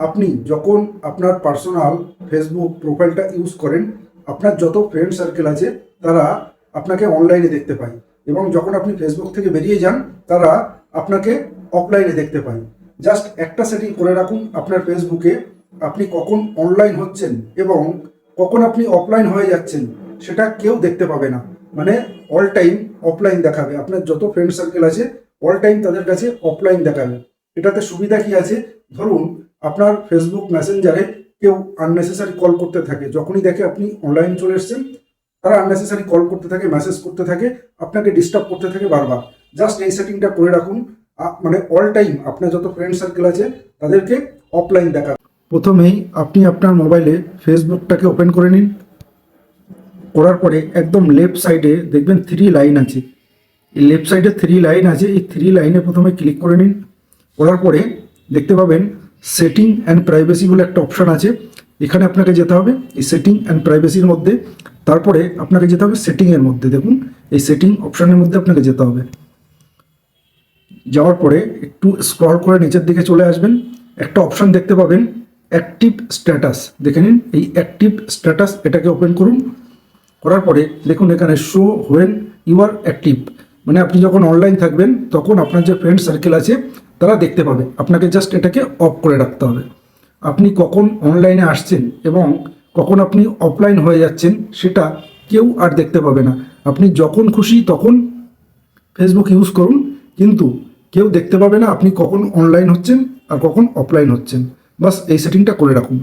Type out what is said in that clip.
আপনি যখন আপনার পার্সোনাল ফেসবুক প্রোফাইলটা ইউজ করেন, আপনার যত ফ্রেন্ড সার্কেল আছে তারা আপনাকে অনলাইনে দেখতে পায়, এবং যখন আপনি ফেসবুক থেকে বেরিয়ে যান তারা আপনাকে অফলাইনে দেখতে পায়। জাস্ট একটা সেটিং করে রাখুন আপনার ফেসবুকে, আপনি কখন অনলাইন হচ্ছেন এবং কখন আপনি অফলাইন হয়ে যাচ্ছেন সেটা কেউ দেখতে পাবে না। মানে অল টাইম অফলাইন দেখাবে, আপনার যত ফ্রেন্ড সার্কেল আছে অল টাইম তাদের কাছে অফলাইন দেখাবে। এটাতে সুবিধা কি আছে, ধরুন আপনার ফেসবুক মেসেঞ্জারে কেউ আননেসেসারি কল করতে থাকে, যখনই দেখে আপনি অনলাইন চলে এসেছেন তারা আননেসেসারি কল করতে থাকে, মেসেজ করতে থাকে, আপনাকে ডিস্টার্ব করতে থাকে বারবার। জাস্ট এই সেটিংটা করে রাখুন, মানে অল টাইম আপনার যত ফ্রেন্ড সার্কেল আছে তাদেরকে অফলাইন দেখাবে। প্রথমেই আপনি আপনার মোবাইলে ফেসবুকটাকে ওপেন করে নিন। করার পরে একদম লেফট সাইডে দেখবেন 3 লাইন আছে, এই লেফট সাইডে 3 লাইন আছে, এই 3 লাইনে প্রথমে ক্লিক করে নিন। করার পরে দেখতে পাবেন সেটিং অ্যান্ড প্রাইভেসি বলে একটা অপশান আছে, এখানে আপনাকে যেতে হবে এই সেটিং অ্যান্ড প্রাইভেসির মধ্যে। তারপরে আপনাকে যেতে হবে সেটিংয়ের মধ্যে, দেখুন এই সেটিং অপশানের মধ্যে আপনাকে যেতে হবে। যাওয়ার পরে একটু স্ক্রল করে নিচের দিকে চলে আসবেন, একটা অপশান দেখতে পাবেন অ্যাক্টিভ স্ট্যাটাস, দেখে নিন এই অ্যাক্টিভ স্ট্যাটাস, এটাকে ওপেন করুন। করার পরে দেখুন এখানে show when you are active, মানে আপনি যখন অনলাইন থাকবেন তখন আপনার যে ফ্রেন্ড সার্কেল আছে তারা দেখতে পাবে। আপনাকে জাস্ট এটাকে অফ করে রাখতে হবে। আপনি কখন অনলাইনে আসছেন এবং কখন আপনি অফলাইন হয়ে যাচ্ছেন সেটা কেউ আর দেখতে পাবে না। আপনি যখন খুশি তখন ফেসবুক ইউজ করুন, কিন্তু কেউ দেখতে পাবে না আপনি কখন অনলাইন হচ্ছেন আর কখন অফলাইন হচ্ছেন। বাস এই সেটিংটা করে রাখুন।